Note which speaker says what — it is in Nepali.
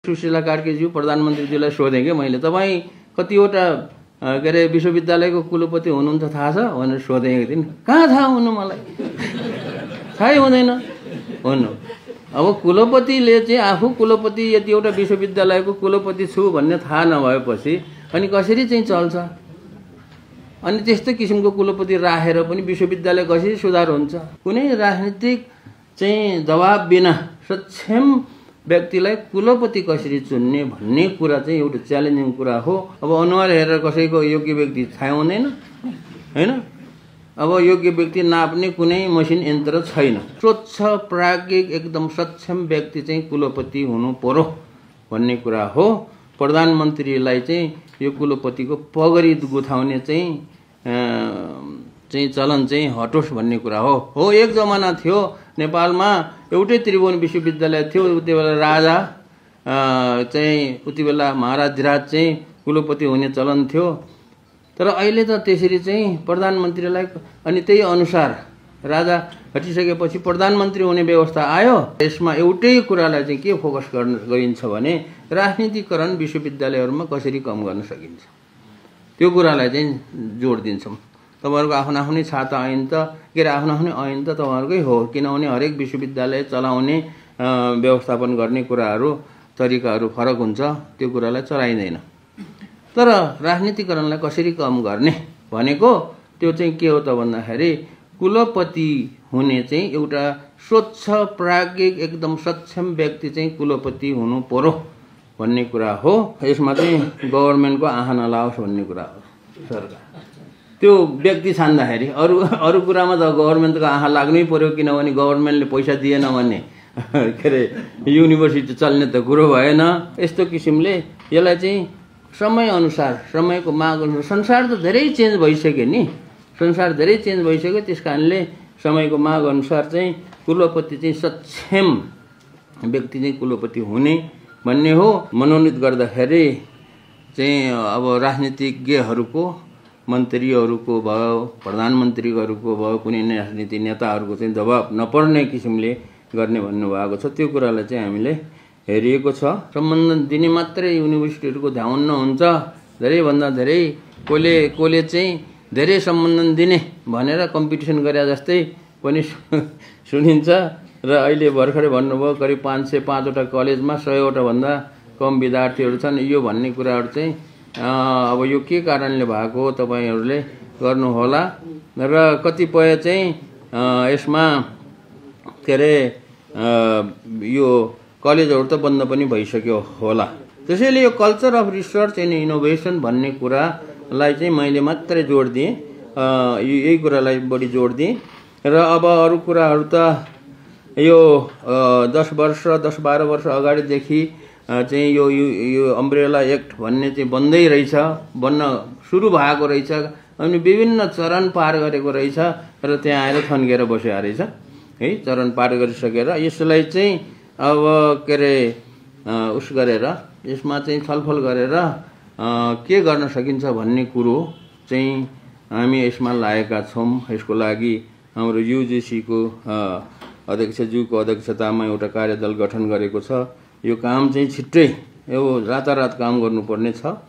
Speaker 1: सुशीला कार्कीज्यू प्रधानमन्त्रीज्यूलाई सोधेँ कि मैले, तपाईँ कतिवटा के अरे विश्वविद्यालयको कुलपति हुनुहुन्छ थाहा छ भनेर सोधेँ एक दिन। कहाँ थाहा हुनु मलाई, थाहै हुँदैन भन्नु। अब कुलपतिले चाहिँ आफू कुलपति यति एउटा विश्वविद्यालयको कुलपति छु भन्ने थाहा नभएपछि अनि कसरी चाहिँ चल्छ? अनि त्यस्तो किसिमको कुलपति राखेर पनि विश्वविद्यालय कसरी सुधार हुन्छ? कुनै राजनीतिक चाहिँ दबाब बिना सक्षम व्यक्तिलाई कुलपति कसरी चुन्ने भन्ने कुरा चाहिँ एउटा च्यालेन्जिङ कुरा हो। अब अनुहार हेरेर कसैको योग्य व्यक्ति थाहा हुँदैन हैन। अब योग्य व्यक्ति नाप्ने कुनै मसिन यन्त्र छैन। स्वच्छ प्राज्ञिक एकदम सक्षम व्यक्ति चाहिँ कुलपति हुनु पर्यो भन्ने कुरा हो। प्रधानमन्त्रीलाई चाहिँ यो कुलपतिको पगडी गुथाउने चाहिँ चलन चाहिँ हटोस् भन्ने कुरा हो। एक जमाना थियो नेपालमा एउटै त्रिभुवन विश्वविद्यालय थियो। उति बेला राजा चाहिँ उति बेला महाराजधिराज चाहिँ कुलपति हुने चलन थियो। तर अहिले त त्यसरी चाहिँ प्रधानमन्त्रीलाई अनि त्यही अनुसार राजा हटिसकेपछि प्रधानमन्त्री हुने व्यवस्था आयो। यसमा एउटै कुरालाई चाहिँ के फोकस गरिन्छ भने राजनीतिकरण विश्वविद्यालयहरूमा कसरी कम गर्न सकिन्छ त्यो कुरालाई चाहिँ जोड दिन्छौँ। तपाईहरुको आफ्नो आफ्नै छाता ऐन त के अरे आफ्नो आफ्नै ऐन त तपाईहरुकै हो, किनभने हरेक विश्वविद्यालय चलाउने व्यवस्थापन गर्ने कुराहरू तरिकाहरू फरक हुन्छ, त्यो कुरालाई चलाइदैन। तर राजनीतिकरणलाई कसरी कम गर्ने भनेको त्यो चाहिँ के हो त भन्दाखेरि कुलपति हुने चाहिँ एउटा स्वच्छ प्राज्ञिक एकदम सक्षम व्यक्ति चाहिँ कुलपति हुनु पर्यो भन्ने कुरा हो। यसमा चाहिँ गभर्नमेन्टको आँखा नलाओस् भन्ने कुरा हो। सरकार त्यो व्यक्ति छान्दाखेरि अरू कुरामा त गभर्नमेन्टको आँखा लाग्नै पर्यो, किनभने गभर्नमेन्टले पैसा दिएन भने के अरे युनिभर्सिटी चल्ने त कुरो भएन। यस्तो किसिमले यसलाई चाहिँ समय अनुसार समयको माग अनुसार संसार त धेरै चेन्ज भइसक्यो नि, संसार धेरै चेन्ज भइसक्यो। त्यस कारणले समयको माग अनुसार चाहिँ कुलपति चाहिँ सक्षम व्यक्ति चाहिँ कुलपति हुने भन्ने हो। मनोनित गर्दाखेरि चाहिँ अब राजनीतिज्ञहरूको मन्त्रीहरूको भयो, प्रधानमन्त्रीहरूको भयो, कुनै राजनीति नेताहरूको चाहिँ दबाब नपर्ने किसिमले गर्ने भन्नुभएको छ। त्यो कुरालाई चाहिँ हामीले हेरिएको छ। सम्बन्धन दिने मात्रै युनिभर्सिटीहरूको ध्यान हुन्छ, धेरैभन्दा धेरै कोले चाहिँ धेरै सम्बन्धन दिने भनेर कम्पिटिसन गरे जस्तै पनि सुनिन्छ। र अहिले भर्खरै भन्नुभयो करिब 505वटा कलेजमा 100वटा भन्दा कम विद्यार्थीहरू छन्। यो भन्ने कुराहरू चाहिँ अब यो के कारणले भएको तपाईहरुले गर्नुहोला। र कतिपय चाहिँ यसमा के अरे यो कलेजहरू त बन्द पनि भइसक्यो होला। त्यसैले यो culture of research and innovation भन्ने कुरालाई चाहिँ मैले मात्रै जोड दिएँ, यही कुरालाई बढी जोड दिएँ। र अब अरू कुराहरू त यो 10-12 वर्ष अगाडिदेखि चाहिँ यो अम्ब्रेला एक्ट भन्ने चाहिँ बन्दै रहेछ, बन्न सुरु भएको रहेछ, अनि विभिन्न चरण पार गरेको रहेछ र त्यहाँ आएर थन्केर बसेको रहेछ है। चरण पार गरिसकेर यसलाई चाहिँ अब के अरे उस गरेर यसमा चाहिँ छलफल गरेर के गर्न सकिन्छ भन्ने कुरो चाहिँ हामी यसमा लागेका छौँ। यसको लागि हाम्रो युजिसीको अध्यक्षज्यूको अध्यक्षतामा एउटा कार्यदल गठन गरेको छ। यो काम चाहिँ छिट्टै यो रातारात काम गर्नुपर्ने छ।